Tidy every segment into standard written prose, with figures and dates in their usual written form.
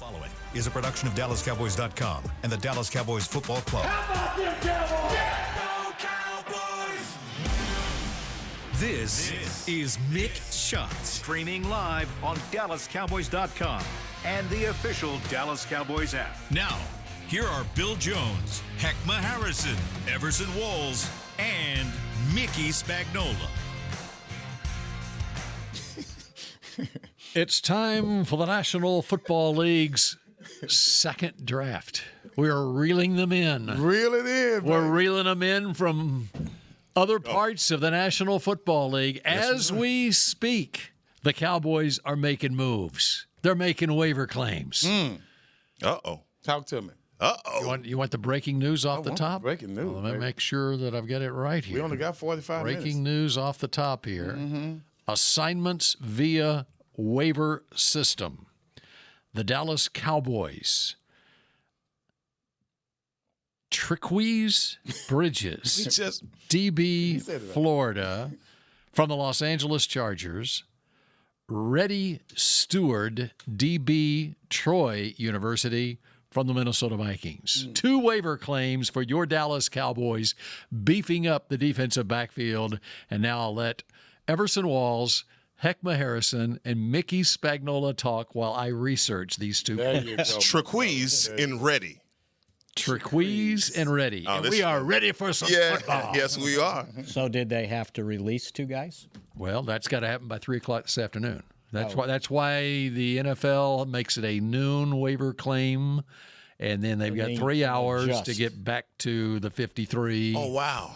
Following is a production of DallasCowboys.com and the Dallas Cowboys Football Club. How about them Cowboys? Yeah, go Cowboys! This is Mick Shots, streaming live on DallasCowboys.com and the official Dallas Cowboys app. Now, here are Bill Jones, Heckma Harrison, Everson Walls, and Mickey Spagnola. It's time for the National Football League's second draft. We are reeling them in. Reel it in. We're reeling them in from other parts of the National Football League. As we speak, the Cowboys are making moves. They're making waiver claims. Uh-oh. Talk to me. Uh-oh. You want the breaking news off the top? Breaking news. Well, let me baby. make sure that I've got it right here. We only got 45 minutes. Breaking news off the top here. Assignments via waiver system. The Dallas Cowboys. Triquise Bridges, DB Florida, from the Los Angeles Chargers. Reddy Stewart, DB Troy University, from the Minnesota Vikings. 2 waiver claims for your Dallas Cowboys, beefing up the defensive backfield. And now I'll let Everson Walls, Heckma Harrison, and Mickey Spagnola talk while I research these 2 There players. you go. Triquise and Reddy. Triquise and Reddy. And we are ready for some football. Yes, we are. So did they have to release 2 guys? Well, that's got to happen by 3 o'clock this afternoon. That's why the NFL makes it a noon waiver claim, and then they've got 3 hours to get back to the 53. Oh, wow.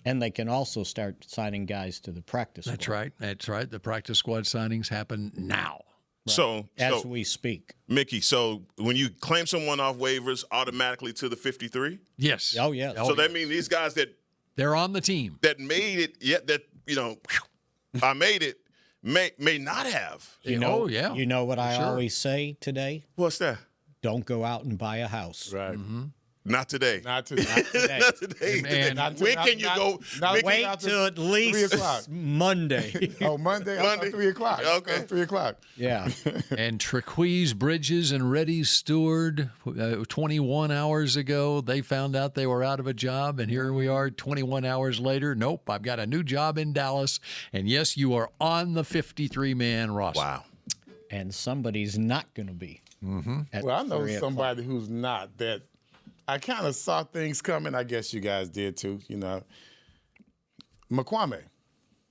And they can also start signing guys to the practice squad. That's right. The practice squad signings happen now. So As we speak. Mickey, so when you claim someone off waivers, automatically to the 53? Yes. Oh, yeah. So that means these guys they're on the team. that made it, I made it, may not have. You know, yeah. You know what I Sure. always say today? What's that? Don't go out and buy a house. Right. Not today. Not today. Today. Not today. And- When can you go? Not, Wait not till at 3 least o'clock. Monday. Oh, Monday? Monday. 3 o'clock. Okay. 3 o'clock. Yeah. And Triquise Bridges and Reddy Stewart, 21 hours ago, they found out they were out of a job, and here we are 21 hours later. Nope, I've got a new job in Dallas, and yes, you are on the 53-man roster. Wow. And somebody's not going to be. At Well, I know 3 o'clock. somebody who's not that. I kind of saw things coming. I guess you guys did too. McQuame.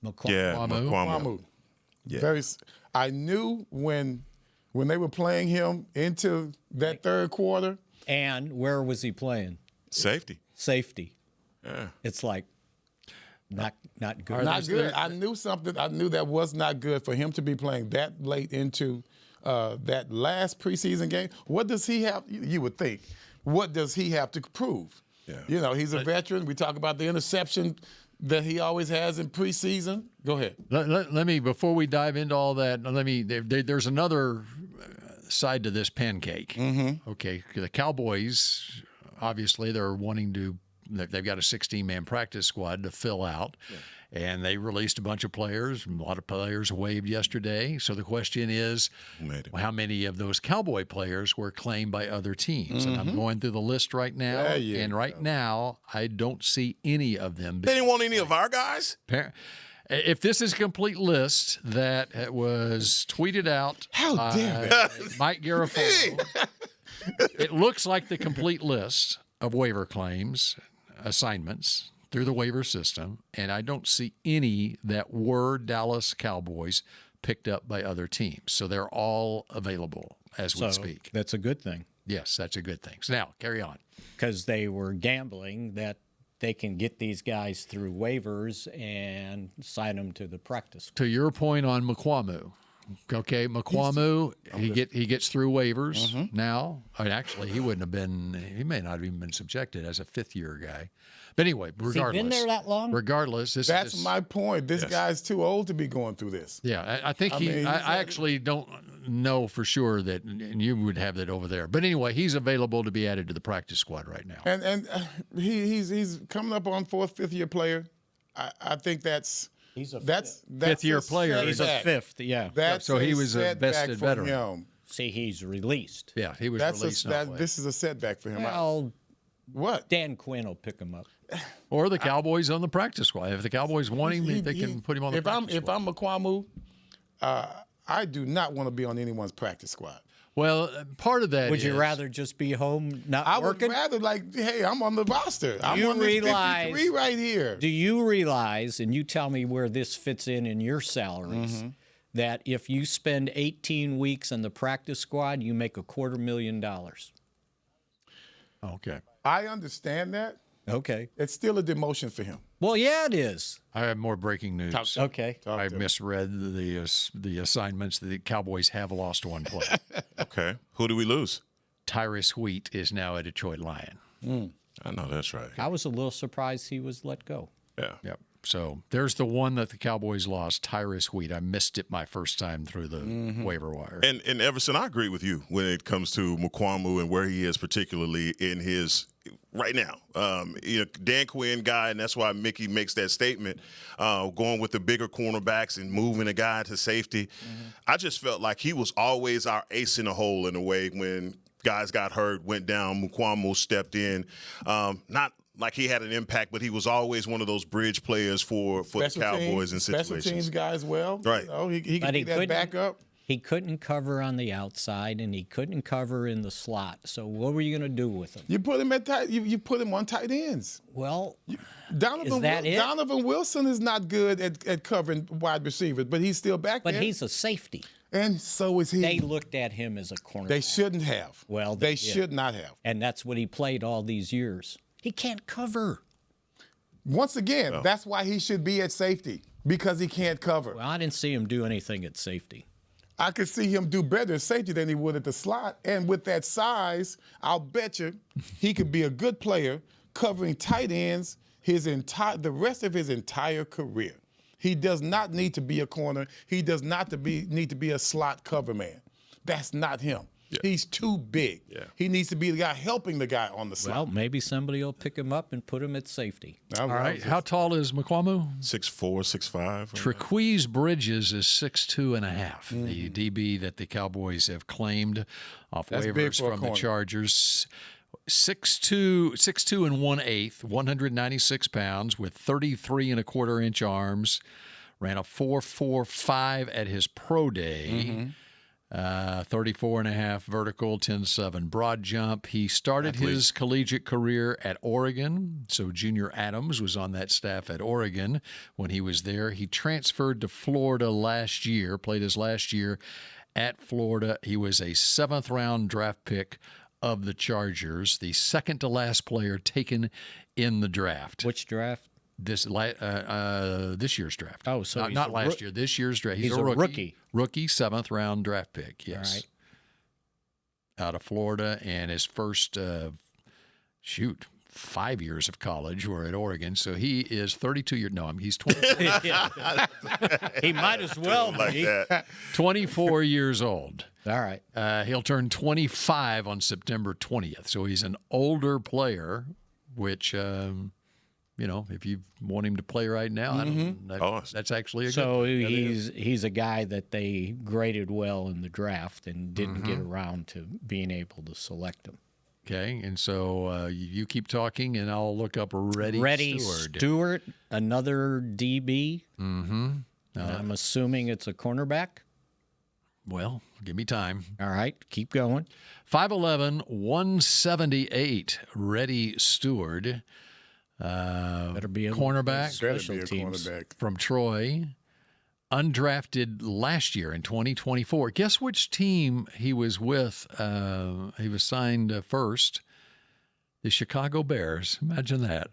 Yeah, Kwamu. Kwamu. Yeah. I knew when they were playing him into that third quarter. And where was he playing? Safety. Safety. Yeah. It's like not good. Not good. I knew something. I knew that was not good for him to be playing that late into that last preseason game. What does he have? You would think. What does he have to prove? Yeah. He's a veteran. We talk about the interception that he always has in preseason. Go ahead. Let me, before we dive into all that, there's another side to this pancake. Okay, the Cowboys, obviously, they've got a 16-man practice squad to fill out. Yeah. And they released a bunch of players. A lot of players waived yesterday. So the question is, how many of those Cowboy players were claimed by other teams? And I'm going through the list right now. And right now, I don't see any of them. They didn't want any of our guys? If this is a complete list that was tweeted out How dare they? Mike Garafolo, it looks like the complete list of waiver claims, assignments, through the waiver system, and I don't see any that were Dallas Cowboys picked up by other teams. So they're all available as we speak. That's a good thing. Yes, that's a good thing. So now, carry on. Because they were gambling that they can get these guys through waivers and sign them to the practice. To your point on McQuamu, okay, McQuamu, he gets through waivers now. Actually, he may not have even been subjected as a fifth-year guy. But anyway, regardless. Has he been there that long? Regardless. That's my point. This guy's too old to be going through this. Yeah, I think I actually don't know for sure that, and you would have that over there. But anyway, he's available to be added to the practice squad right now. And he's coming up on fifth year player. I think he's a that's fifth-year player. He's a fifth, yeah. That's so he was a setback vested for veteran. him. See, he's released. Yeah, he was released. This is a setback for him. Well, What? Dan Quinn will pick him up. Or the Cowboys on the practice squad. If the Cowboys want him, they can put him on the practice squad. If I'm McQuamu, I do not want to be on anyone's practice squad. Well, part of that Would you rather just be home not I working? would rather, like, hey, I'm on the roster. I'm on this 53 right here. Do you realize, and you tell me where this fits in your salaries, that if you spend 18 weeks on the practice squad, you make $250,000? Okay. I understand that. Okay. It's still a demotion for him. Well, yeah, it is. I have more breaking news. Okay. I misread the assignments. The Cowboys have lost one player. Okay. Who do we lose? Tyrus Wheat is now a Detroit Lion. I know that's right. I was a little surprised he was let go. Yeah. Yep. So there's the one that the Cowboys lost, Tyrus Wheat. I missed it my first time through the waiver wire. And Everson, I agree with you when it comes to McQuamu and where he is, particularly in his right now. Dan Quinn guy, and that's why Mickey makes that statement, going with the bigger cornerbacks and moving a guy to safety. I just felt like he was always our ace in the hole in a way when guys got hurt, went down. McQuamu stepped in. Not like he had an impact, but he was always one of those bridge players for the Cowboys in situations. Special teams guy as well. Right. He could be that backup. He couldn't cover on the outside, and he couldn't cover in the slot. So what were you going to do with him? You put him at tight. You put him on tight ends. Well, Donovan Wilson is not good at covering wide receivers, but he's still back there. but he's a safety. And so is he. They looked at him as a cornerback. They shouldn't have. Well, they did. should not have. And that's what he played all these years. He can't cover. Once again, that's why he should be at safety, because he can't cover. Well, I didn't see him do anything at safety. I could see him do better at safety than he would at the slot. And with that size, I'll bet you he could be a good player covering tight ends the rest of his entire career. He does not need to be a corner. He does not need to be a slot cover man. That's not him. Yeah. He's too big. Yeah. He needs to be the guy helping the guy on the slot. Well, maybe somebody will pick him up and put him at safety. All right. How tall is McQuamu? 6'4", 6'5". Trequise Bridges is 6'2.5". The DB that the Cowboys have claimed off waivers from the Chargers. 6'2", 1/8", 196 pounds with 33 1/4 inch arms. Ran a 4.45 at his pro day. 34.5 vertical, 10.7 broad jump. He started his collegiate career at Oregon. So Junior Adams was on that staff at Oregon when he was there. He transferred to Florida last year, played his last year at Florida. He was a 7th-round draft pick of the Chargers, the second to last player taken in the draft. Which draft? This year's draft. Oh, so not last year. This year's draft. He's a rookie. Rookie, 7th-round draft pick. Yes. All right. Out of Florida, and his first 5 years of college were at Oregon. So he is 32 years. No, he's 24. He might as well be. 24 years old. All right. He'll turn 25 on September 20th. So he's an older player, which. If you want him to play right now, that's actually a good thing. He's a guy that they graded well in the draft and didn't get around to being able to select him. Okay, and so you keep talking, and I'll look up Reddy Stewart, another DB. I'm assuming it's a cornerback. Well, give me time. All right, keep going. 5'11", 178, Reddy Stewart. Better be a cornerback. Special teams from Troy. Undrafted last year in 2024. Guess which team he was with? He was signed first. The Chicago Bears. Imagine that.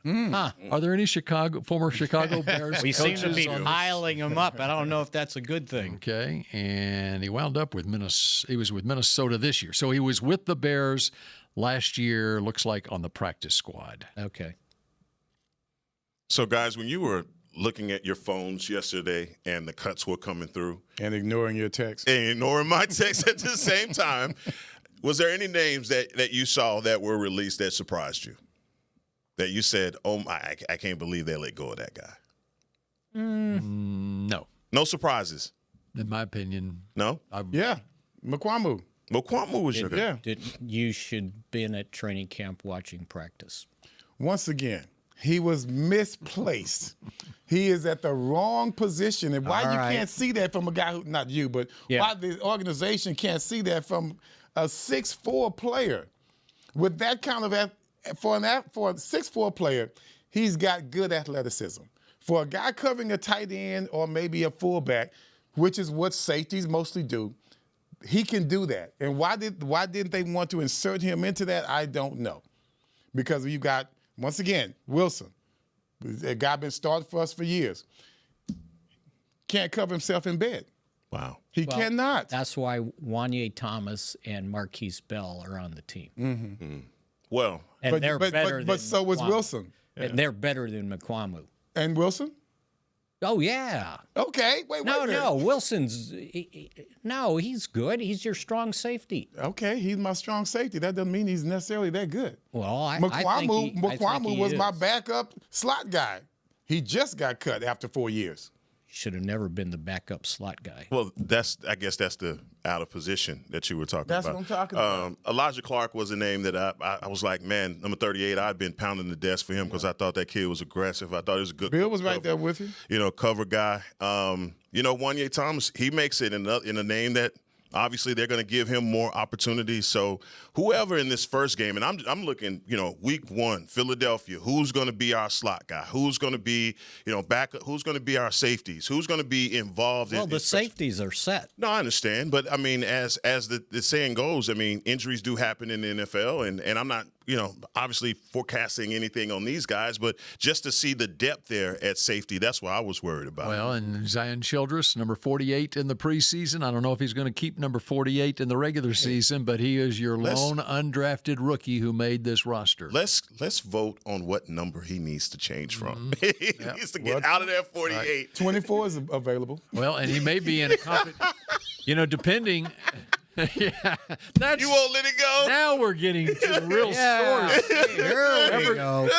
Are there any former Chicago Bears We seem to be coaches piling them up. I don't know if that's a good thing. Okay, and he wound up with Minnesota. He was with Minnesota this year. So he was with the Bears last year, looks like on the practice squad. Okay. So, guys, when you were looking at your phones yesterday and the cuts were coming through. And ignoring your text. And ignoring my text at the same time, was there any names that you saw that were released that surprised you? That you said, oh, my, I can't believe they let go of that guy? No. No surprises? In my opinion. No? Yeah. McQuamu. Mukuamu was your guy. You should been at training camp watching practice. Once again, he was misplaced. He is at the wrong position. And why you can't see that from a guy who, not you, but why the organization can't see that from a 6'4" player. With that kind of, for a 6'4" player, he's got good athleticism. For a guy covering a tight end or maybe a fullback, which is what safeties mostly do, he can do that. And why didn't they want to insert him into that? I don't know. Because you got, once again, Wilson, a guy been starting for us for years, can't cover himself in bed. Wow. He cannot. That's why Wanye Thomas and Marquise Bell are on the team. Mm-hmm. Well, and they're better but so was Mukuamu. Wilson. And they're better than Mukuamu. And Wilson? Oh, yeah. Okay, wait a minute. No, Wilson's he's good. He's your strong safety. Okay, he's my strong safety. That doesn't mean he's necessarily that good. Well, I Mukuamu was my is. backup slot guy. He just got cut after 4 years. Should have never been the backup slot guy. well, I guess that's the out of position that you were talking That's about. what I'm talking about. Elijah Clark was a name that I was like, man, number 38, I'd been pounding the desk for him because I thought that kid was aggressive. I thought he was a good Bill was right cover, there with you. Cover guy. Wanye Thomas, he makes it in a name that obviously they're going to give him more opportunities. So whoever in this first game, and I'm looking, week 1, Philadelphia, who's going to be our slot guy? Who's going to be, backup? Who's going to be our safeties? Who's going to be involved in? Well, the safeties are set. No, I understand, but I mean, as the saying goes, I mean, injuries do happen in the NFL, and I'm not, obviously forecasting anything on these guys, but just to see the depth there at safety, that's what I was worried about. Well, and Zion Childress, number 48 in the preseason. I don't know if he's going to keep number 48 in the regular season, but he is your lone undrafted rookie who made this roster. Let's vote on what number he needs to change from. He needs to get out of that 48. Right. 24 is available. Well, and he may be in a depending. Yeah, that's, You won't let it go? now we're getting to the real story. Here we go.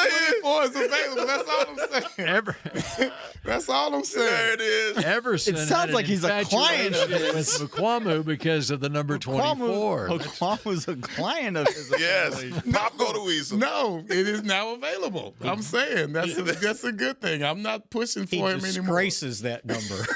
24 is available. That's all I'm saying. That's all I'm saying. There it is. Everson It sounds had an like he's a client of infatuation his. with Mukuamu because of the number 24. Mukuamu's a client of his. Yes. Pop go to Weasel. No, it is now available. I'm saying that's a good thing. I'm not pushing He for him anymore. disgraces that number.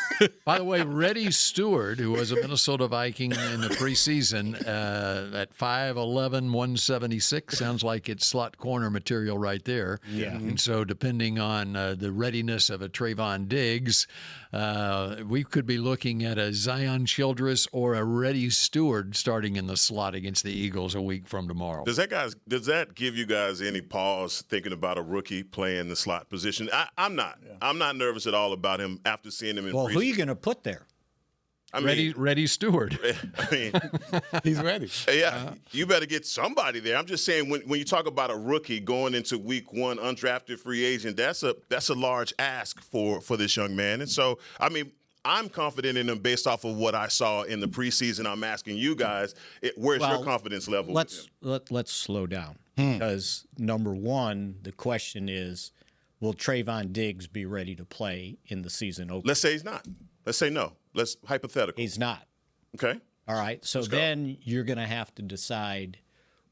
By the way, Reddy Stewart, who was a Minnesota Viking in the preseason, at 5'11", 176, sounds like it's slot corner material right there. Yeah. And so depending on the readiness of a Trayvon Diggs, we could be looking at a Zion Childress or a Reddy Stewart starting in the slot against the Eagles a week from tomorrow. Does that give you guys any pause thinking about a rookie playing the slot position? I'm not. Yeah. I'm not nervous at all about him after seeing him in Well, preseason. who are you going to put there? I mean, Reddy Stewart. I mean, He's ready. yeah, you better get somebody there. I'm just saying when you talk about a rookie going into week 1, undrafted free agent, that's a large ask for this young man. And so, I mean, I'm confident in him based off of what I saw in the preseason. I'm asking you guys, where's your confidence level? Let's slow down because number one, the question is, will Trayvon Diggs be ready to play in the season opener? Let's say he's not. Let's say no. Let's hypothetical. He's not. Okay. All right. So then you're going to have to decide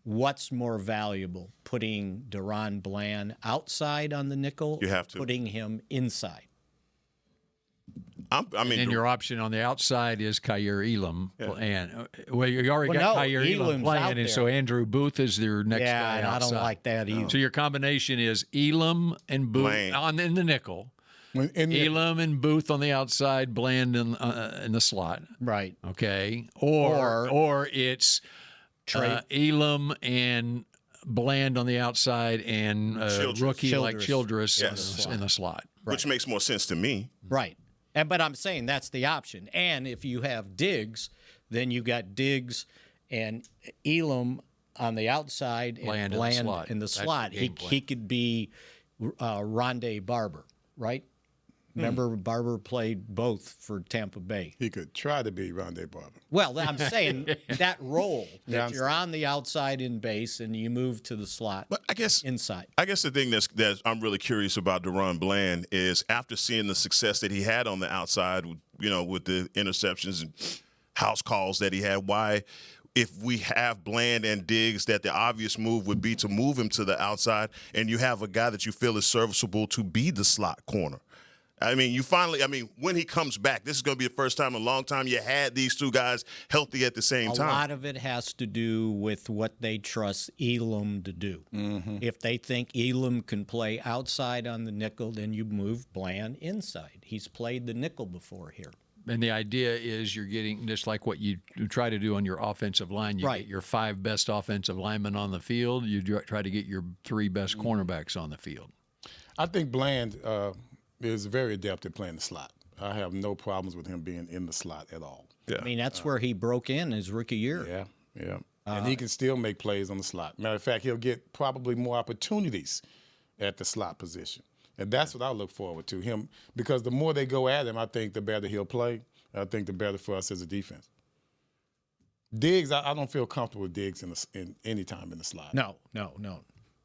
what's more valuable, putting Deron Bland outside on the nickel, You have to. putting him inside. And your option on the outside is Kyer Elam. Yeah. And you already got Kyer Elam playing, and so Andrew Booth is your next guy outside. I don't like that either. So your combination is Elam and Booth in the nickel. Elam and Booth on the outside, Bland in the slot. Right. Okay. Or it's Elam and Bland on the outside and rookie like Childress in the slot. Right. Which makes more sense to me. Right. But I'm saying that's the option. And if you have Diggs, then you got Diggs and Elam on the outside and Bland in the slot. He could be Rondé Barber, right? Remember, Barber played both for Tampa Bay. He could try to be Rondé Barber. Well, I'm saying that role that you're on the outside in base and you move to the slot. But I guess inside. I guess the thing that I'm really curious about Deron Bland is after seeing the success that he had on the outside, with the interceptions and house calls that he had, why if we have Bland and Diggs, that the obvious move would be to move him to the outside, and you have a guy that you feel is serviceable to be the slot corner. I mean, when he comes back, this is going to be the first time in a long time you had these two guys healthy at the same time. A lot of it has to do with what they trust Elam to do. Mm-hmm. If they think Elam can play outside on the nickel, then you move Bland inside. He's played the nickel before here. And the idea is you're getting just like what you try to do on your offensive line. You get your 5 best offensive linemen on the field. You try to get your 3 best cornerbacks on the field. I think Bland is very adept at playing the slot. I have no problems with him being in the slot at all. Yeah. I mean, that's where he broke in his rookie year. Yeah. And he can still make plays on the slot. Matter of fact, he'll get probably more opportunities at the slot position. And that's what I look forward to him, because the more they go at him, I think the better he'll play. I think the better for us as a defense. Diggs, I don't feel comfortable with Diggs in any time in the slot. No.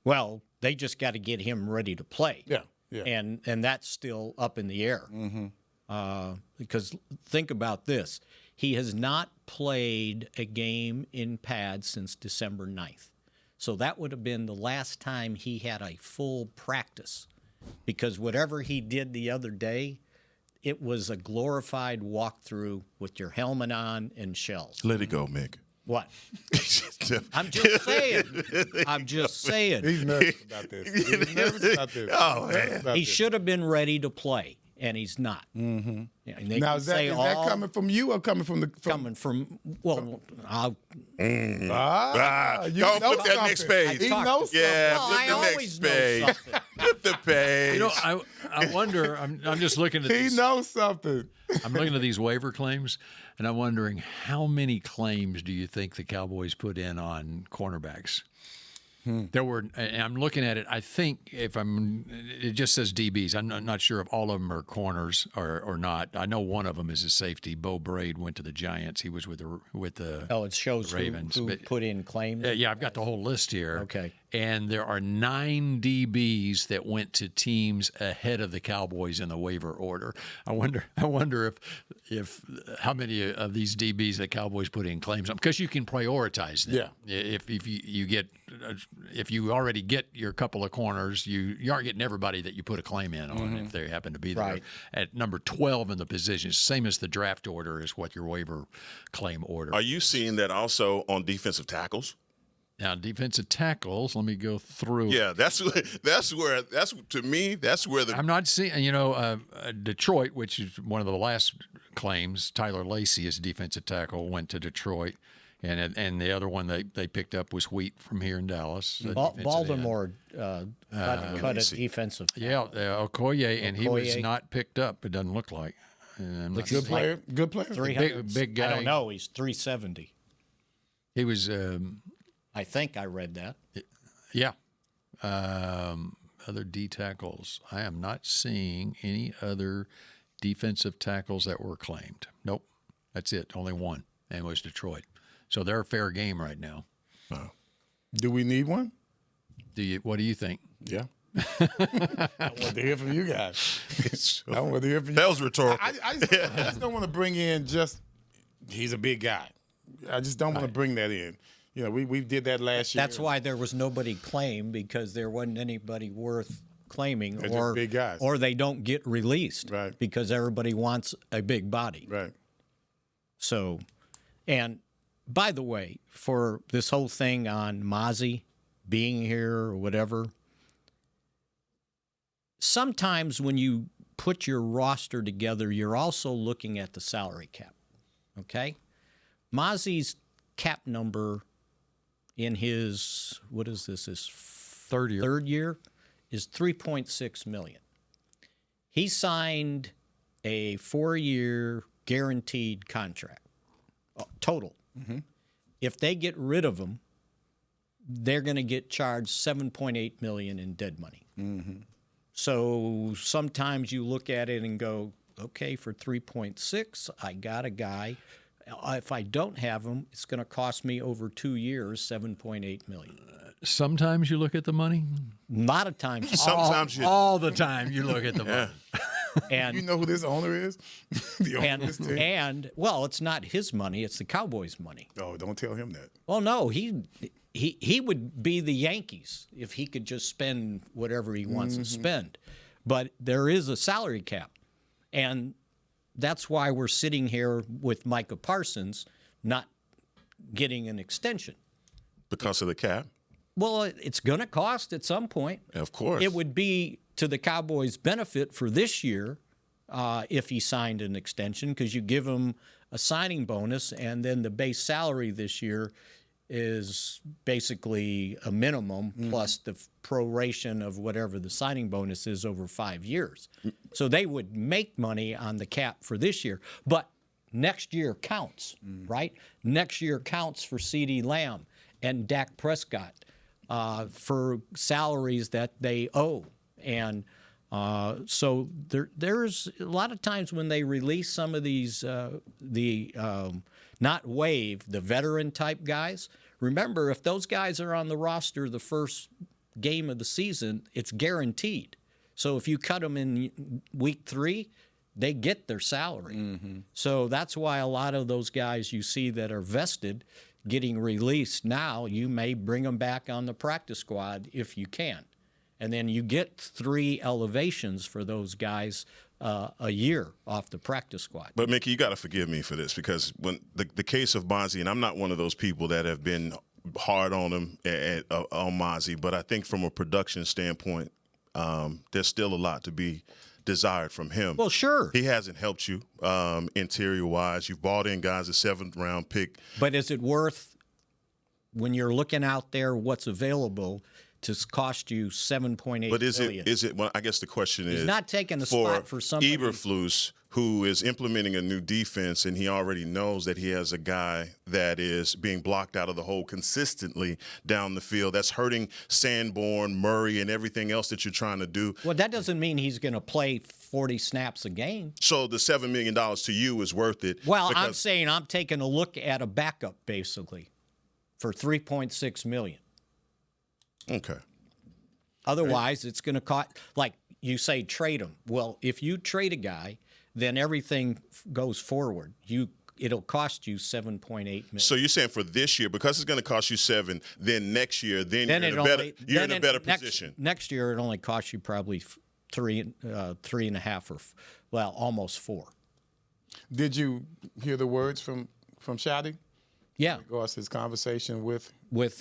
Well, they just got to get him ready to play. Yeah. And that's still up in the air. Mm-hmm. Because think about this. He has not played a game in pads since December 9th. So that would have been the last time he had a full practice. Because whatever he did the other day, it was a glorified walkthrough with your helmet on and shells. Let it go, Mick. What? I'm just saying. He's nervous about this. Oh, man. He should have been ready to play, and he's not. Mm-hmm. Yeah, now, is that coming from you or coming from the... Coming from, well, I'll... Don't put that next page. He knows something. Yeah, well, flip I the always next know page. something. Flip the page. You know, I wonder, I'm just looking at He knows something. I'm looking at these waiver claims, and I'm wondering how many claims do you think the Cowboys put in on cornerbacks? There were, and I'm looking at it. I think it just says DBs. I'm not sure if all of them are corners or not. I know one of them is a safety. Bo Braid went to the Giants. He was with the it shows Ravens. who put in claims. Yeah, I've got the whole list here. Okay. And there are 9 DBs that went to teams ahead of the Cowboys in the waiver order. I wonder if how many of these DBs the Cowboys put in claims on, because you can prioritize them. Yeah. If you already get your couple of corners, you aren't getting everybody that you put a claim in on if they happen to be there. Right. At number 12 in the position, same as the draft order is what your waiver claim order. Are you seeing that also on defensive tackles? Now, defensive tackles, let me go through. Yeah, that's where the I'm not seeing, Detroit, which is one of the last claims. Tyler Lacey is defensive tackle, went to Detroit. And the other one they picked up was Wheat from here in Dallas. Baltimore cut a defensive tackle. Okoye, and he was not picked up, it doesn't look like. Good player? 300, big guy. I don't know. He's 370. He was... I think I read that. Yeah. Other D tackles. I am not seeing any other defensive tackles that were claimed. Nope. That's it. Only one, and it was Detroit. So they're a fair game right now. Oh. Do we need one? What do you think? Yeah. I want to hear from you guys. I want to hear from you. That was rhetorical. I just don't want to bring in he's a big guy. I just don't want to bring that in. You know, we did that last year. That's why there was nobody claimed, because there wasn't anybody worth claiming, They're just big guys. or they don't get released, right? Because everybody wants a big body, right? So, and by the way, for this whole thing on Mozzie being here or whatever, sometimes when you put your roster together, you're also looking at the salary cap. Okay, Mozzie's cap number in his his third year is $3.6 million. He signed a 4-year guaranteed contract total. Mm-hmm. If they get rid of him, they're going to get charged $7.8 million in dead money. Mm-hmm. So sometimes you look at it and go, okay, for 3.6, I got a guy. If I don't have him, it's going to cost me over 2 years, $7.8 million. Sometimes you look at the money. A lot of times. Sometimes all the time you look at the money. And You know who this owner is? The owner of this team? and well, it's not his money; it's the Cowboys' money. Oh, don't tell him that. Well, no, he would be the Yankees if he could just spend whatever he wants to spend. But there is a salary cap, and that's why we're sitting here with Micah Parsons not getting an extension. Because of the cap? Well, it's going to cost at some point. Of course. It would be to the Cowboys' benefit for this year if he signed an extension, because you give him a signing bonus, and then the base salary this year is basically a minimum plus the proration of whatever the signing bonus is over 5 years. So they would make money on the cap for this year. But next year counts, right? Next year counts for CeeDee Lamb and Dak Prescott for salaries that they owe. And so there's a lot of times when they release some of these, not waive, the veteran-type guys. Remember, if those guys are on the roster the first game of the season, it's guaranteed. So if you cut them in week 3, they get their salary. So that's why a lot of those guys you see that are vested getting released now, you may bring them back on the practice squad if you can. And then you get 3 elevations for those guys a year off the practice squad. But, Mickey, you got to forgive me for this, because when the case of Bonzi, and I'm not one of those people that have been hard on him on Bonzi, but I think from a production standpoint, there's still a lot to be desired from him. Well, sure. He hasn't helped you interior-wise. You've bought in guys, a 7th-round pick. But is it worth, when you're looking out there what's available, to cost you $7.8 billion? But is it? Well, I guess the question is, he's not taking a spot for somebody. Eberflus, who is implementing a new defense, and he already knows that he has a guy that is being blocked out of the hole consistently down the field. That's hurting Sanborn, Murray, and everything else that you're trying to do. Well, that doesn't mean he's going to play 40 snaps a game. So the $7 million to you is worth it. Well, I'm saying I'm taking a look at a backup, basically, for $3.6 million. Okay. Otherwise, it's going to cost, like you say, trade him. Well, if you trade a guy, then everything goes forward. It'll cost you $7.8 million. So you're saying for this year, because it's going to cost you $7, then next year, you're in a better position. Next year, it only costs you probably 3.5 or almost 4. Did you hear the words from Shadi? Yeah. Regards his conversation with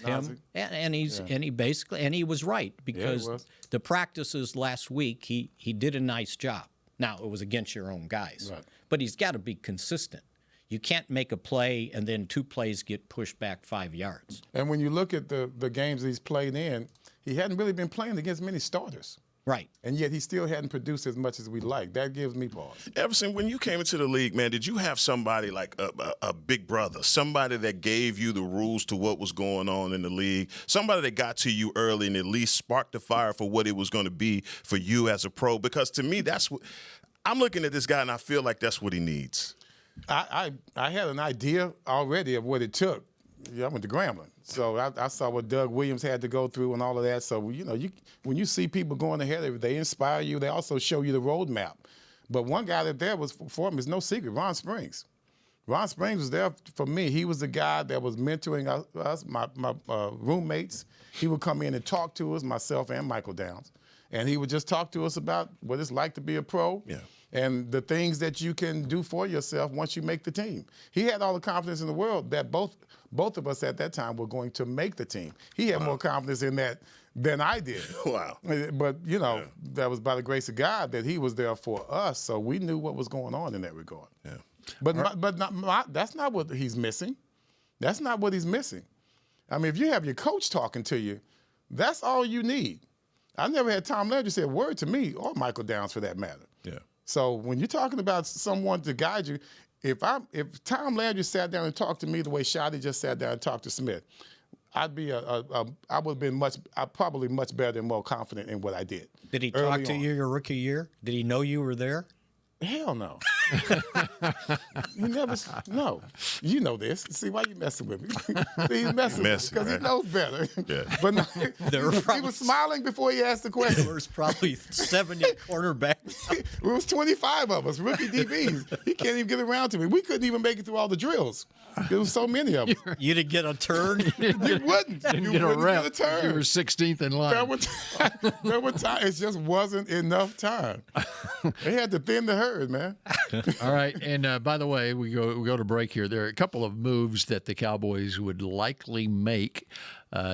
him, and he was right, because the practices last week he did a nice job. Now it was against your own guys, right, but he's got to be consistent. You can't make a play and then 2 plays get pushed back 5 yards. And when you look at the games he's played in, he hadn't really been playing against many starters. Right. And yet he still hadn't produced as much as we'd like. That gives me pause. Everson, when you came into the league, man, did you have somebody like a big brother, somebody that gave you the rules to what was going on in the league, somebody that got to you early and at least sparked the fire for what it was going to be for you as a pro? Because to me, that's what I'm looking at this guy, and I feel like that's what he needs. I had an idea already of what it took. Yeah, I went to Grambling, so I saw what Doug Williams had to go through and all of that. So when you see people going ahead, they inspire you. They also show you the roadmap. But one guy that there was for him is no secret, Ron Springs. Ron Springs was there for me. He was the guy that was mentoring us, my roommates. He would come in and talk to us, myself and Michael Downs, and he would just talk to us about what it's like to be a pro. Yeah. And the things that you can do for yourself once you make the team. He had all the confidence in the world that both of us at that time were going to make the team. He had more confidence in that than I did. Wow. But, that was by the grace of God that he was there for us, so we knew what was going on in that regard. Yeah. But that's not what he's missing. That's not what he's missing. I mean, if you have your coach talking to you, that's all you need. I never had Tom Landry say a word to me, or Michael Downs for that matter. Yeah. So when you're talking about someone to guide you, if Tom Landry sat down and talked to me the way Shadi just sat down and talked to Smith, I would have been probably much better and more confident in what I did. Did he talk to you your rookie year? Did he know you were there? Hell no. He never. No, you know this. See why you messing with me? See, he's messing with me because right? he knows better. Yeah. But no, he was smiling before he asked the question. There's probably 70 cornerbacks. It was 25 of us, rookie DBs. He can't even get around to me. We couldn't even make it through all the drills. There was so many of them. You didn't get a turn. You wouldn't. You Get a wouldn't rep. get a turn. You were 16th in line. There were times it just wasn't enough time. They had to thin the herd, man. All right, and by the way, we go to break here. There are a couple of moves that the Cowboys would likely make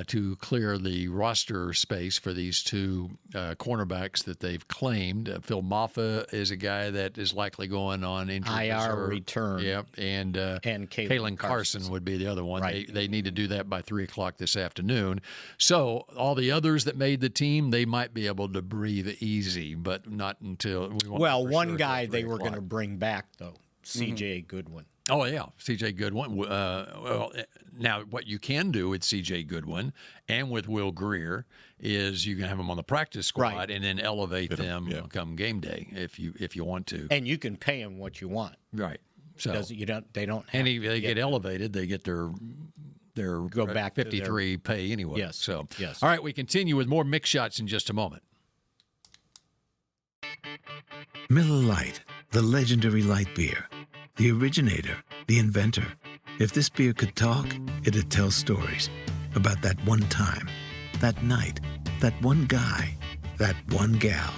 to clear the roster space for these two cornerbacks that they've claimed. Phil Maffa is a guy that is likely going on injured IR reserve. return. Yep, and Kalen Carson would be the other one. Right. They need to do that by 3 o'clock this afternoon. So all the others that made the team, they might be able to breathe easy, but not until we want. Well, one guy they were going to bring back, though, C.J. Goodwin. Oh, yeah, C.J. Goodwin. Well, now what you can do with C.J. Goodwin and with Will Greer is you can have them on the practice squad Right. and then elevate them come game day if you want to. And you can pay them what you want. Right. So Because they don't have and to they get elevated, they get their Go back to 53 pay anyway. Yes. So Yes. All right, we continue with more Mick shots in just a moment. Miller Lite, the legendary light beer. The originator, the inventor. If this beer could talk, it'd tell stories about that one time, that night, that one guy, that one gal.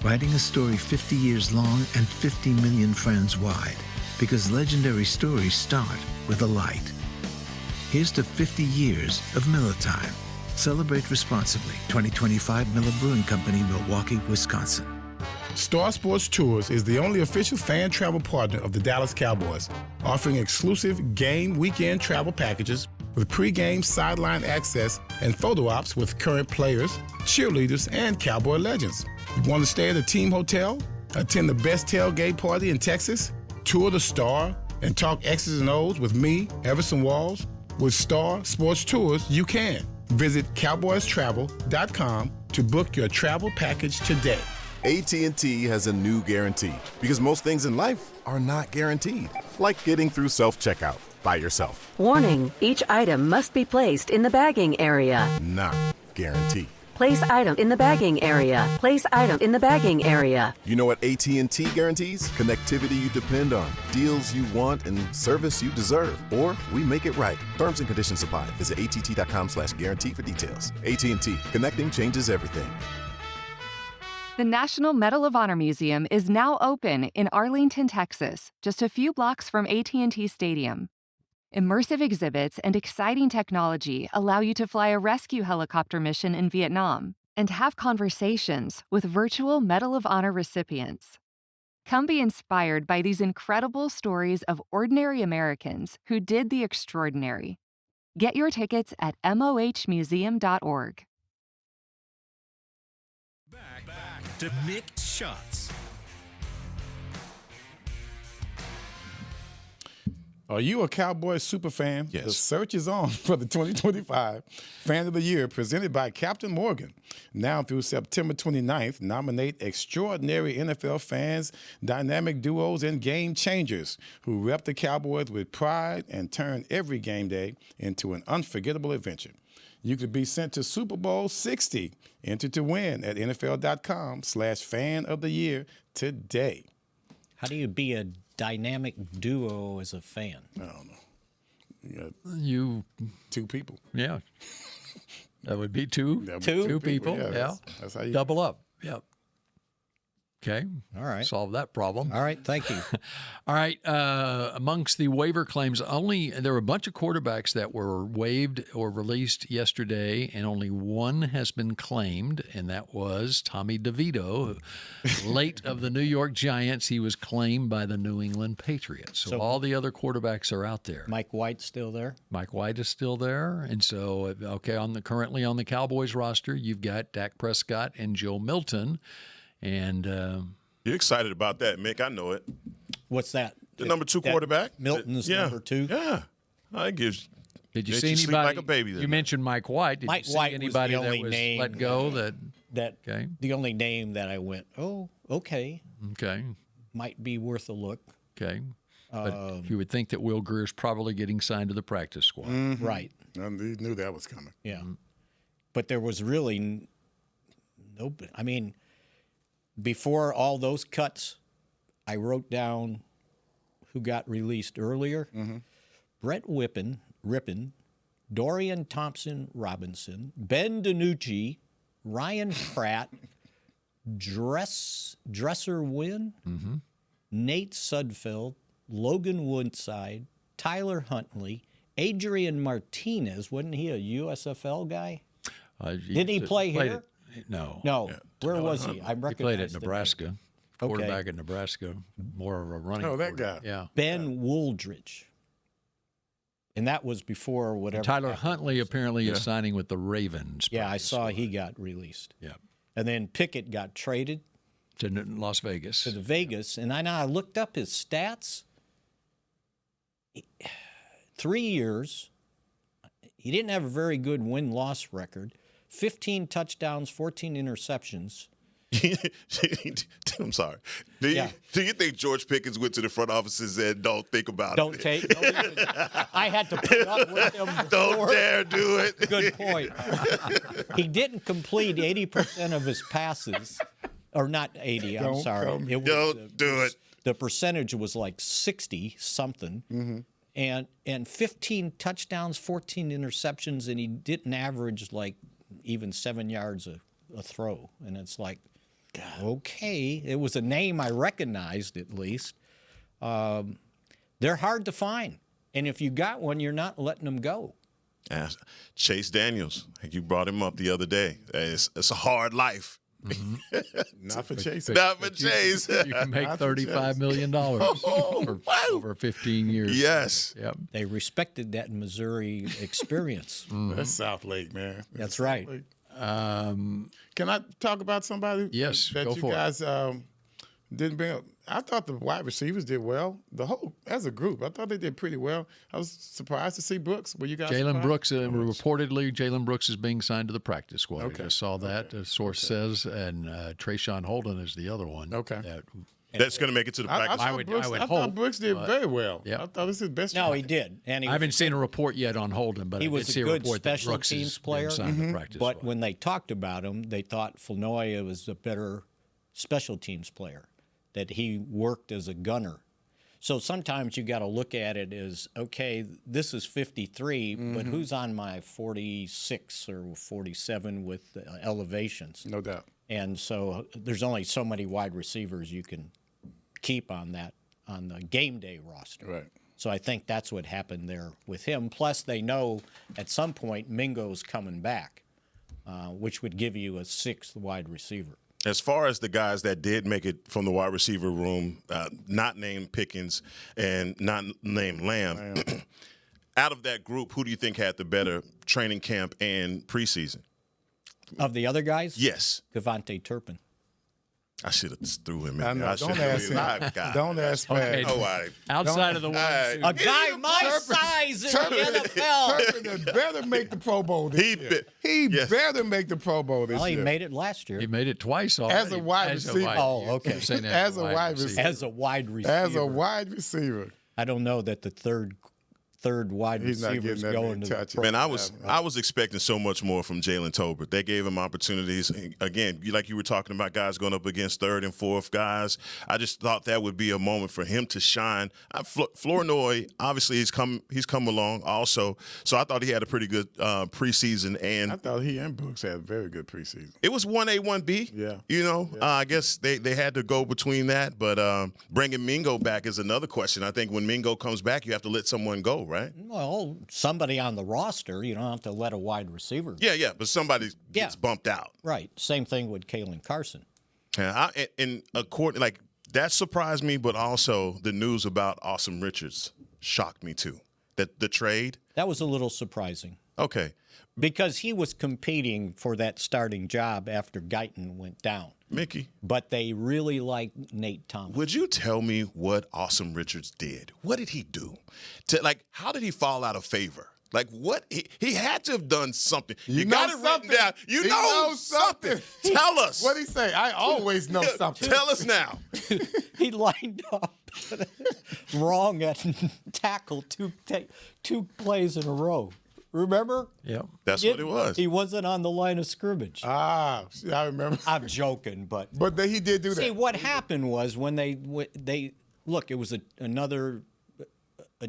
Writing a story 50 years long and 50 million friends wide. Because legendary stories start with a light. Here's to 50 years of Miller time. Celebrate responsibly. 2025 Miller Brewing Company, Milwaukee, Wisconsin. Star Sports Tours is the only official fan travel partner of the Dallas Cowboys, offering exclusive game weekend travel packages with pregame sideline access and photo ops with current players, cheerleaders, and Cowboy legends. You want to stay at a team hotel, attend the best tailgate party in Texas, tour the Star, and talk X's and O's with me, Everson Walls? With Star Sports Tours, you can. Visit cowboystravel.com to book your travel package today. AT&T has a new guarantee because most things in life are not guaranteed, like getting through self-checkout by yourself. Warning, each item must be placed in the bagging area. Not guaranteed. Place item in the bagging area. Place item in the bagging area. You know what AT&T guarantees? Connectivity you depend on, deals you want, and service you deserve. Or we make it right. Terms and conditions apply. Visit att.com/guarantee for details. AT&T. Connecting changes everything. The National Medal of Honor Museum is now open in Arlington, Texas, just a few blocks from AT&T Stadium. Immersive exhibits and exciting technology allow you to fly a rescue helicopter mission in Vietnam and have conversations with virtual Medal of Honor recipients. Come be inspired by these incredible stories of ordinary Americans who did the extraordinary. Get your tickets at mohmuseum.org. Back to Mick Shots. Are you a Cowboys super fan? Yes. The search is on for the 2025 Fan of the Year presented by Captain Morgan. Now through September 29th, nominate extraordinary NFL fans, dynamic duos, and game changers who rep the Cowboys with pride and turn every game day into an unforgettable adventure. You could be sent to Super Bowl 60. Enter to win at NFL.com/fan of the year today. How do you be a dynamic duo as a fan? I don't know. You two people. Yeah. That would be two people. Yeah. That's how you double up. Yep. Okay. All right. Solve that problem. All right. Thank you. All right. Amongst the waiver claims, there were a bunch of quarterbacks that were waived or released yesterday, and only one has been claimed, and that was Tommy DeVito. Late of the New York Giants, he was claimed by the New England Patriots. So all the other quarterbacks are out there. Mike White's still there? Mike White is still there. And so, currently on the Cowboys roster, you've got Dak Prescott and Joe Milton. And you're excited about that, Mick. I know it. What's that? The number 2 quarterback. Milton's number 2? Yeah. I gives. Did you see anybody? anybody? Like a baby. You mentioned Mike White. Did Mike you see White anybody was the that only was name let go? Okay. The only name that I went, oh, okay, Okay. might be worth a look. Okay. But you would think that Will Greer's probably getting signed to the practice squad. Mm-hmm. Right. And he knew that was coming. Yeah. But there was really no. I mean, before all those cuts, I wrote down who got released earlier. Mm-hmm. Brett Rippin, Dorian Thompson-Robinson, Ben DiNucci, Ryan Pratt, Dresser Wynn, Nate Sudfeld, Logan Woodside, Tyler Huntley, Adrian Martinez. Wasn't he a USFL guy? Didn't he play here? No. No. Where was he? I He recognize played at the name. Nebraska. Quarterback at Nebraska. More of a running. Oh, that guy. Yeah. Ben Wooldridge. And that was before whatever. Tyler Huntley apparently is signing with the Ravens. Yeah, I saw he got released. Yeah. And then Pickett got traded To Las Vegas. to the Vegas. And I looked up his stats. 3 years. He didn't have a very good win-loss record. 15 touchdowns, 14 interceptions. I'm sorry. Do you think George Pickens went to the front office and said, "Don't think about Don't it"? take. I had to put up with him. Don't dare do it. Good point. He didn't complete 80% of his passes, or not 80. I'm sorry. Don't do it. The percentage was like 60 something, and 15 touchdowns, 14 interceptions, and he didn't average like even 7 yards a throw. And it's like, okay, it was a name I recognized at least. They're hard to find, and if you got one, you're not letting them go. Chase Daniels, you brought him up the other day. It's a hard life. Not for Chase. Not for Chase. You can make $35 million for over 15 years. Yes. Yep. They respected that Missouri experience. That's South Lake, man. That's right. Can I talk about somebody? Yes, that go you for it. guys didn't bring up. I thought the wide receivers did well. The whole as a group, I thought they did pretty well. I was surprised to see Brooks. Were you guys? Jalen surprised? Brooks, reportedly, Jalen Brooks is being signed to the practice squad. Okay. I saw that, the source says, and Trayshawn Holden is the other one. Okay. That's going to make it to the practice. I would thought hope, Brooks did very well. yeah. I thought this is his best. No, shot. he did. And he I haven't seen a report yet on Holden, but He I was did a see a good report that special Brooks teams is player. being signed to the practice But squad. when they talked about him, they thought Fulnoya was a better special teams player, that he worked as a gunner. So sometimes you got to look at it as, okay, this is 53, but who's on my 46 or 47 with elevations? No doubt. And so there's only so many wide receivers you can keep on the game day roster. Right. So I think that's what happened there with him. Plus, they know at some point Mingo's coming back, which would give you a sixth wide receiver. As far as the guys that did make it from the wide receiver room, not named Pickens and not named Lamb, out of that group, who do you think had the better training camp and preseason? Of the other guys? Yes. Devontae Turpin. I should have threw him in I there. know. I Don't should've ask really- him. God. Don't ask Okay. Pat. Oh, I, Outside of the one, A guy my size in the NFL. Turpin had better make the Pro Bowl this year. He yes. better make the Pro Bowl this Well, he year. made it last year. he made it twice already. As a wide receiver. Oh, okay. I'm saying As a wide receiver. As a wide receiver. As a wide receiver. I don't know that the third wide He's not receiver's getting that going many to the touches. Pro Man, I was expecting so much more from Jalen Tolbert. They gave him opportunities. Again, like you were talking about, guys going up against third and fourth guys. I just thought that would be a moment for him to shine. Flournoy, obviously, he's come along also. So I thought he had a pretty good preseason. And I thought he and Brooks had a very good preseason. it was 1A, 1B. Yeah. You know, I guess they had to go between that. But bringing Mingo back is another question. I think when Mingo comes back, you have to let someone go, right? Well, somebody on the roster. You don't have to let a wide receiver. Yeah, but somebody gets bumped out. Right. Same thing with Kalen Carson. Yeah, that surprised me, but also the news about Awesome Richards shocked me too. That the trade. That was a little surprising Okay, because he was competing for that starting job after Guyton went down. Mickey, But they really liked Nate Thomas. would you tell me what Awesome Richards did? What did he do? How did he fall out of favor? Like, what? He had to have done something. You got it written down. You He know knows something. Tell us. What'd he say? I always know something. Tell us now. He lined up wrong at tackle two plays in a row. Remember? Yep. That's what it was. He wasn't on the line of scrimmage. I remember. I'm joking, but he did do that. See, what happened was when they look, it was another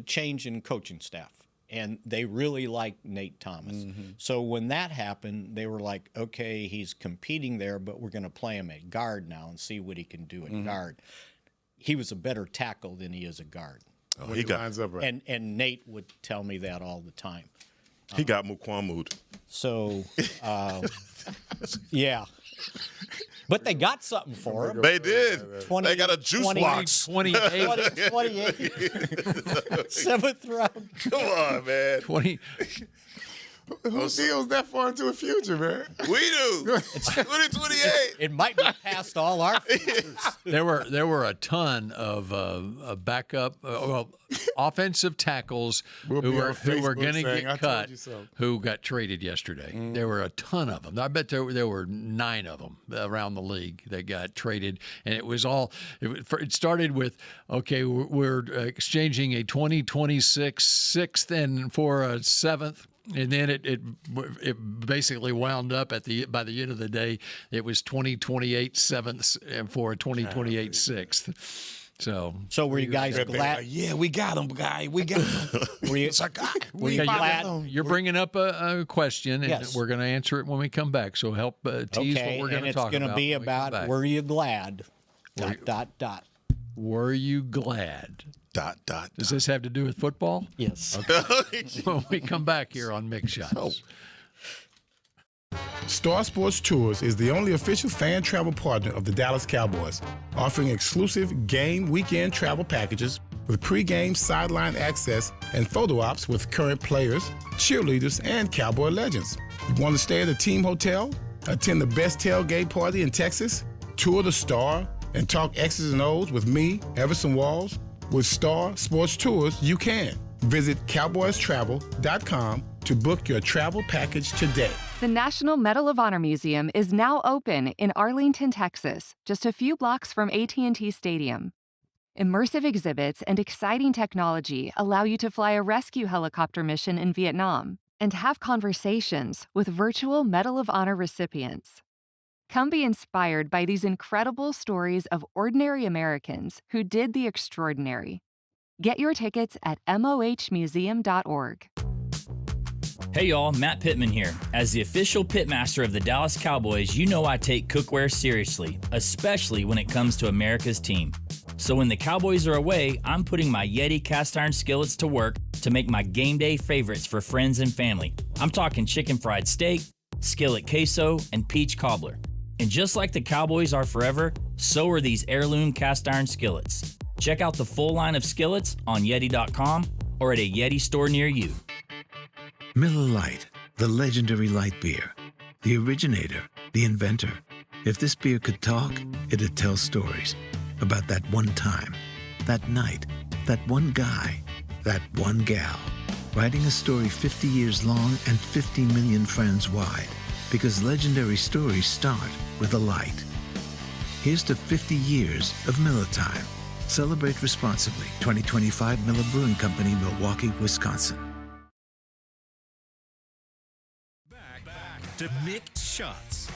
change in coaching staff, and they really liked Nate Thomas. Mm-hmm. So when that happened, they were like, okay, he's competing there, but we're going to play him at guard now and see what he can do at guard. He was a better tackle than he is a guard. Oh, he lines up right. And Nate would tell me that all the time. He got Mukwamud. So, yeah. But they got something for him. They did. They got a juice box. 28. 7th round. Come on, man. 20. Who deals that far into the future, man? We do. 2028. It might be past all our futures. There were a ton of backup, offensive tackles who were going to get cut, who got traded yesterday. There were a ton of them. I bet there were 9 of them around the league that got traded, and it was all. It started with, okay, we're exchanging a 2026 6th and for a 7th. And then it basically wound up by the end of the day, it was 2028 7th and for a 2028 6th. So were you guys glad? Yeah, we got him, guy. We got him. Were you glad? You're bringing up a question, and Yes. we're going to answer it when we come back. So help tease what we're going to talk about. And it's going to be about, were you glad? ... Were you glad? ... Does this have to do with football? Yes. Okay. When we come back here on Mick Shots. Star Sports Tours is the only official fan travel partner of the Dallas Cowboys, offering exclusive game weekend travel packages with pregame sideline access and photo ops with current players, cheerleaders, and Cowboy legends. You want to stay at a team hotel, attend the best tailgate party in Texas, tour the Star, and talk X's and O's with me, Everson Walls? With Star Sports Tours, you can. Visit cowboystravel.com to book your travel package today. The National Medal of Honor Museum is now open in Arlington, Texas, just a few blocks from AT&T Stadium. Immersive exhibits and exciting technology allow you to fly a rescue helicopter mission in Vietnam and have conversations with virtual Medal of Honor recipients. Come be inspired by these incredible stories of ordinary Americans who did the extraordinary. Get your tickets at mohmuseum.org. Hey y'all, Matt Pittman here. As the official pitmaster of the Dallas Cowboys, you know I take cookware seriously, especially when it comes to America's team. So when the Cowboys are away, I'm putting my Yeti cast iron skillets to work to make my game day favorites for friends and family. I'm talking chicken fried steak, skillet queso, and peach cobbler. And just like the Cowboys are forever, so are these heirloom cast iron skillets. Check out the full line of skillets on Yeti.com or at a Yeti store near you. Miller Lite, the legendary light beer. The originator, the inventor. If this beer could talk, it'd tell stories about that one time, that night, that one guy, that one gal. Writing a story 50 years long and 50 million friends wide. Because legendary stories start with a light. Here's to 50 years of Miller Time. Celebrate responsibly. 2025 Miller Brewing Company, Milwaukee, Wisconsin. Back to Mick Shots.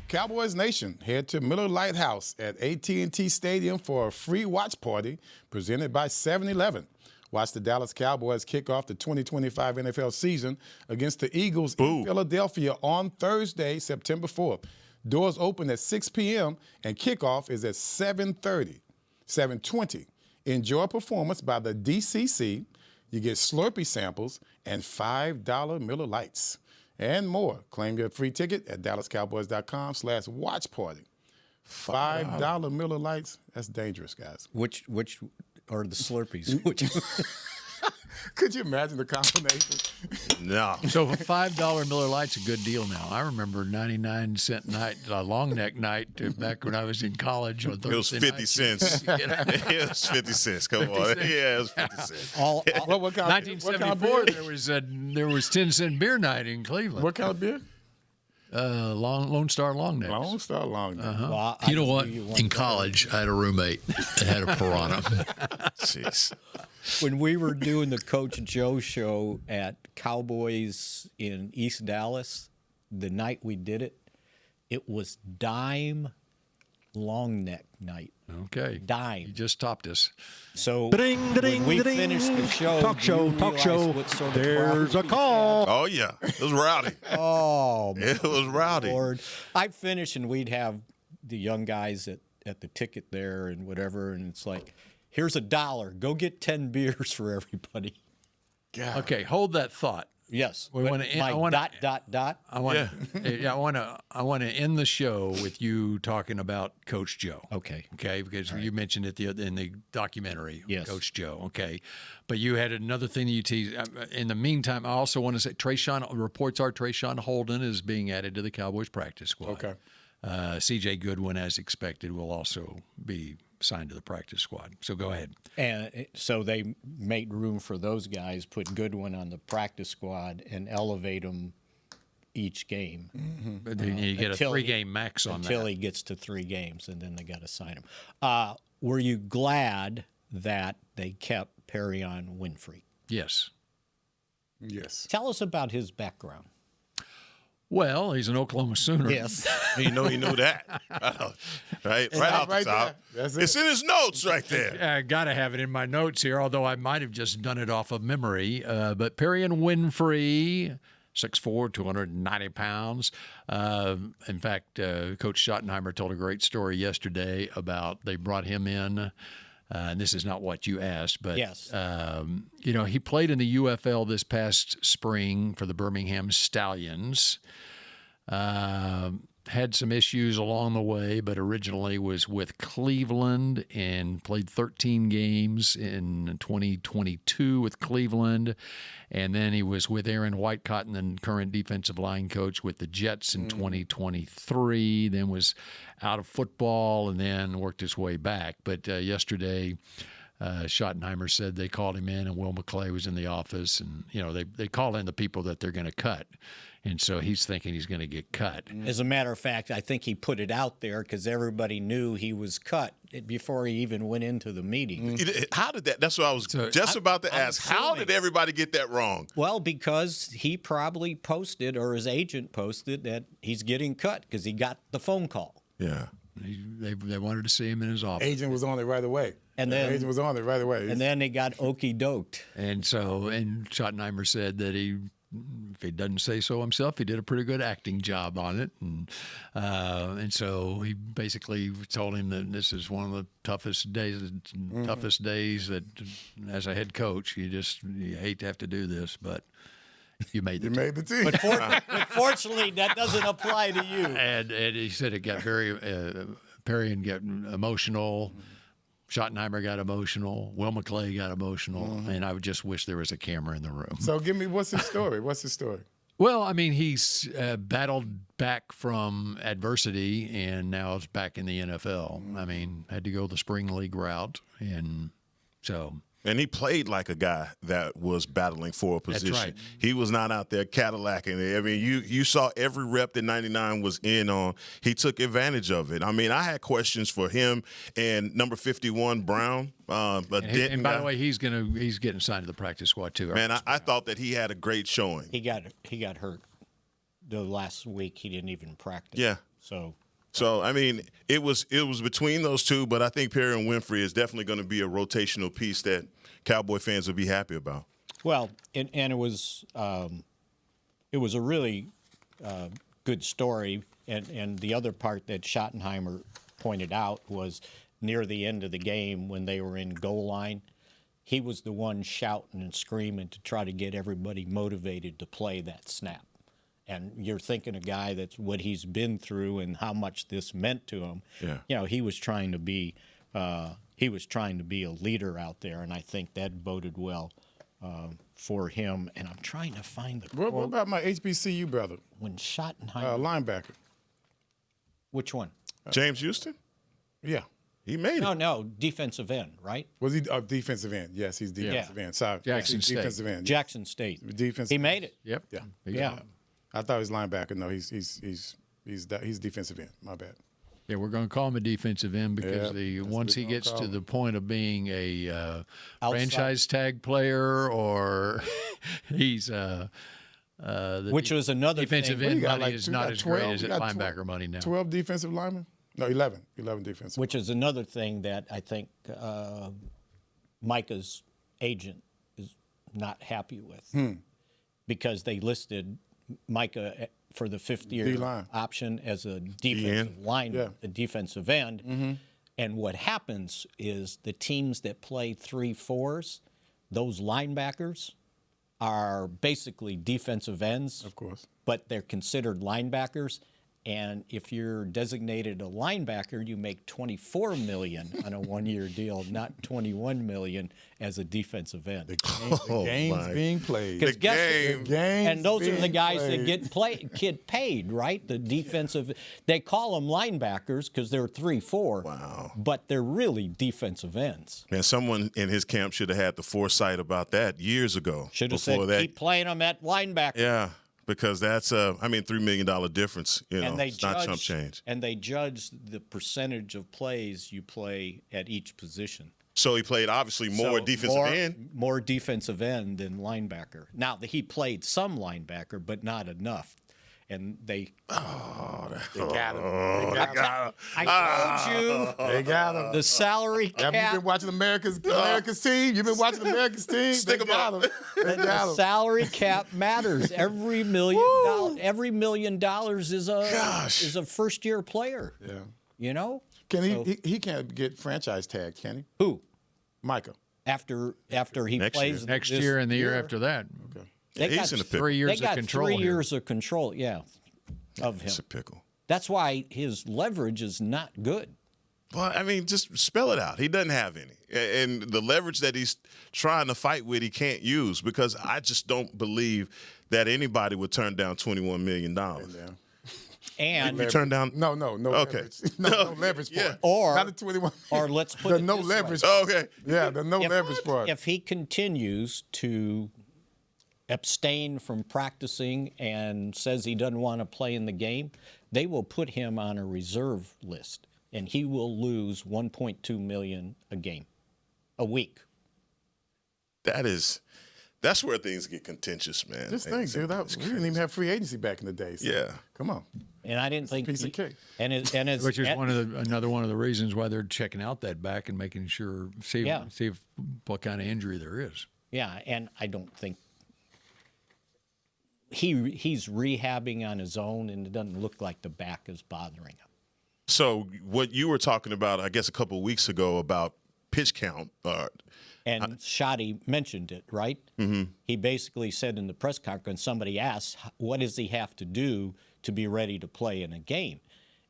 Cowboys Nation, head to Miller Lite House at AT&T Stadium for a free watch party presented by 7-Eleven. Watch the Dallas Cowboys kick off the 2025 NFL season against the Eagles in Philadelphia on Thursday, September 4th. Doors open at 6 p.m. and kickoff is at 7:20. Enjoy a performance by the DCC. You get Slurpee samples and $5 Miller Lites and more. Claim your free ticket at dallascowboys.com/watch party. $5 Miller Lites. That's dangerous, guys. Which are the Slurpees? Which? Could you imagine the combination? No. So a $5 Miller Lite's a good deal now. I remember 99-cent night, long neck night back when I was in college on Thursday It was 50 cents. It was 50 cents. Come 50 on. Cents. Yeah, it was 50 cents. What kind 1974, there was 10-cent beer night in Cleveland. What kind of beer? Lone Star long necks. Lone Star long necks. Well, You know what? In college, I had a roommate that had a piranha. Jeez. When we were doing the Coach Joe show at Cowboys in East Dallas, the night we did it, it was dime long neck night. Okay. Dime. You just topped us. So Ding, when we ding. finished the show, Talk do you show. realize what sort of There's crowd a call. Oh, yeah. It was rowdy. Oh, It was rowdy. Lord. I'd finish and we'd have the young guys at the ticket there and whatever, and it's like, here's $1. Go get 10 beers for everybody. God. Okay, hold that thought. Yes. We want to. I want dot. I want. I want to. I want to end the show with you talking about Coach Joe. Okay. Okay, because you mentioned it in the documentary. Yes. Coach Joe. Okay, but you had another thing that you teased. In the meantime, I also want to say reports are Trayshawn Holden is being added to the Cowboys practice squad. Okay. C.J. Goodwin, as expected, will also be signed to the practice squad. So go ahead. And so they made room for those guys, put Goodwin on the practice squad, and elevate him each game. Mm-hmm. But then you get a 3-game max on until that. he gets to 3 games, and then they got to sign him. Were you glad that they kept Perrion Winfrey? Yes. Yes. Tell us about his background. Well, he's an Oklahoma Sooner. Yes. He knew that. Right off the top. It's in his notes right there. I got to have it in my notes here, although I might have just done it off of memory. But Perrion Winfrey, 6'4", 290 pounds. In fact, Coach Schottenheimer told a great story yesterday about they brought him in. And this is not what you asked, but yes. He played in the UFL this past spring for the Birmingham Stallions. Had some issues along the way, but originally was with Cleveland and played 13 games in 2022 with Cleveland. And then he was with Aaron Whitecotton, the current defensive line coach with the Jets in 2023, then was out of football and then worked his way back. But yesterday, Schottenheimer said they called him in and Will McClay was in the office. And, they call in the people that they're going to cut. And so he's thinking he's going to get cut. As a matter of fact, I think he put it out there because everybody knew he was cut before he even went into the meeting. How did that? That's what I was about to ask. How did everybody get that wrong? Well, because he probably posted, or his agent posted, that he's getting cut because he got the phone call. Yeah. They wanted to see him in his office. Agent was on it right away. And then agent was on it right away. And then they got okey-doked. And Schottenheimer said that if he doesn't say so himself, he did a pretty good acting job on it. And so he basically told him that this is one of the toughest days that as a head coach, you hate to have to do this, but you made the team. But fortunately, that doesn't apply to you. And he said it got very, Perrion got emotional. Schottenheimer got emotional. Will McClay got emotional. And I would just wish there was a camera in the room. So what's his story? Well, I mean, he's battled back from adversity and now is back in the NFL. I mean, had to go the spring league route. And so... And he played like a guy that was battling for a position. That's right. He was not out there Cadillacing. I mean, you saw every rep that 99 was in on. He took advantage of it. I mean, I had questions for him and number 51 Brown. And by the way, he's getting signed to the practice squad too. Man, I thought that he had a great showing. He got hurt the last week. He didn't even practice. Yeah. So, I mean, it was between those two, but I think Perrion Winfrey is definitely going to be a rotational piece that Cowboy fans will be happy about. Well, and it was a really good story, and the other part that Schottenheimer pointed out was near the end of the game when they were in goal line, he was the one shouting and screaming to try to get everybody motivated to play that snap. And you're thinking a guy that's what he's been through and how much this meant to him. Yeah. He was trying to be a leader out there, and I think that boded well for him. And I'm trying to find the quote. What about my HBCU brother? When Schottenheimer linebacker. Which one? James Houston? Yeah. He made it. No, defensive end, right? Was he defensive end? Yes, he's defensive end. Sorry. Jackson State. Defensive end. Jackson State. Defensive. He made it. Yep. Yeah. Yeah. I thought he was linebacker. No, he's defensive end. My bad. Yeah, we're going to call him a defensive end because once he gets to the point of being a franchise tag player or he's which was another defensive thing. end money is not as great as linebacker money now. 12 defensive linemen? No, 11. 11 defensive. Which is another thing that I think Micah's agent is not happy with because they listed Micah for the fifth-year option as a defensive a defensive end. Mm-hmm. And what happens is the teams that play 3-4s, those linebackers are basically defensive ends. Of course. But they're considered linebackers. And if you're designated a linebacker, you make $24 million on a one-year deal, not $21 million as a defensive end. The game's being played. The game's and those are the guys that get paid, right? The defensive. They call them linebackers because they're 3-4. Wow. But they're really defensive ends. Man, someone in his camp should have had the foresight about that years ago. Should have said, keep playing them at linebacker. Yeah. Because that's $3 million difference. It's not chump change. And they judge the percentage of plays you play at each position. So he played obviously more defensive end. More defensive end than linebacker. Now he played some linebacker, but not enough. And they got him. I told you. They got him. The salary cap. Have you been watching America's team? You've been watching America's team? Stick them up. The salary cap matters. Every $1 million is a first-year player. Yeah. You know? He can't get franchise tagged, can he? Who? Micah. After he plays next year and the year after that. Okay. He's in a pickle. 3 years of control. 3 years of control, of him. It's a pickle. That's why his leverage is not good. Well, just spell it out. He doesn't have any. And the leverage that he's trying to fight with, he can't use because I just don't believe that anybody would turn down $21 million. And you turn down no okay. Leverage. No leverage part. Or not the 21. Or let's put the it no this leverage. way. Okay. Yeah, the no leverage part. If he continues to abstain from practicing and says he doesn't want to play in the game, they will put him on a reserve list, and he will lose $1.2 million a week. That's where things get contentious, man. Just think, dude. We didn't even have free agency back in the day. So yeah. Come on. And I didn't think piece of cake. Which is another one of the reasons why they're checking out that back and making sure see if what kind of injury there is. Yeah, and I don't think he's rehabbing on his own, and it doesn't look like the back is bothering him. So what you were talking about, I guess, a couple of weeks ago about pitch count. And Shoddy mentioned it, right? Mm-hmm. He basically said in the press conference, somebody asked, what does he have to do to be ready to play in a game?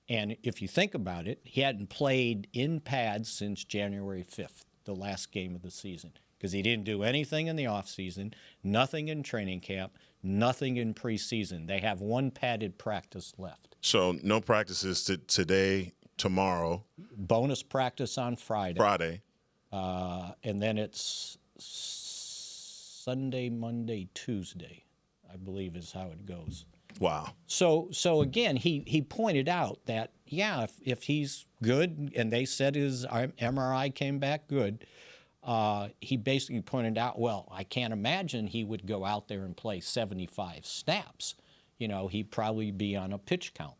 And if you think about it, he hadn't played in pads since January 5th, the last game of the season, because he didn't do anything in the offseason, nothing in training camp, nothing in preseason. They have one padded practice left. So no practices today, tomorrow. Bonus practice on Friday. And then it's Sunday, Monday, Tuesday, I believe is how it goes. Wow. So again, he pointed out that, if he's good, and they said his MRI came back good, he basically pointed out, well, I can't imagine he would go out there and play 75 snaps. He'd probably be on a pitch count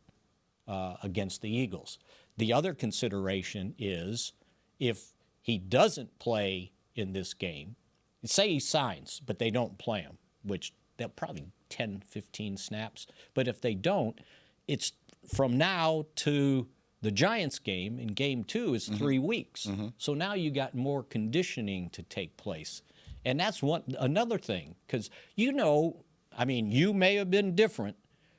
against the Eagles. The other consideration is if he doesn't play in this game, say he signs, but they don't play him, which they'll probably 10, 15 snaps. But if they don't, it's from now to the Giants game in game 2 is 3 weeks. Mm-hmm. So now you got more conditioning to take place. And that's another thing, because you may have been different,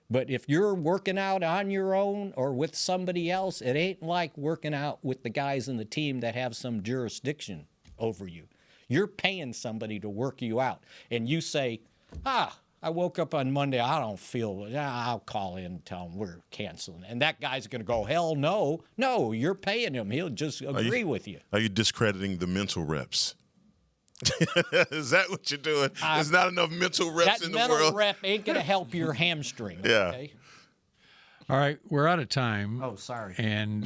but if you're working out on your own or with somebody else, it ain't like working out with the guys in the team that have some jurisdiction over you. You're paying somebody to work you out. And you say, I woke up on Monday, I don't feel it. I'll call in and tell him we're canceling. And that guy's going to go, hell no. No, you're paying him. He'll just agree with you. Are you discrediting the mental reps? Is that what you're doing? There's not enough mental reps in the world. That mental rep ain't going to help your hamstring. Yeah. Okay? All right, we're out of time. Oh, sorry. And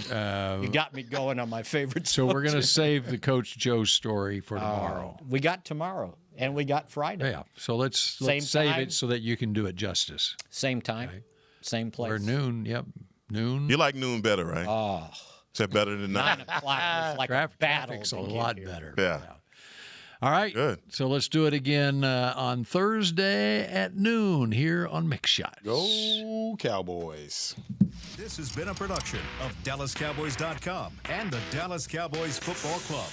you got me going on my favorite. So we're going to save the Coach Joe story for tomorrow. We got tomorrow, and we got Friday. Yeah. So let's save it so that you can do it justice. Same time, same place. Or noon. Yep, noon. You like noon better, right? Oh, is that better than 9 o'clock? It's like a battle. Traffic's a lot better. Yeah. All right. Good. So let's do it again on Thursday at noon here on Mick Shots. Go Cowboys. This has been a production of DallasCowboys.com and the Dallas Cowboys Football Club.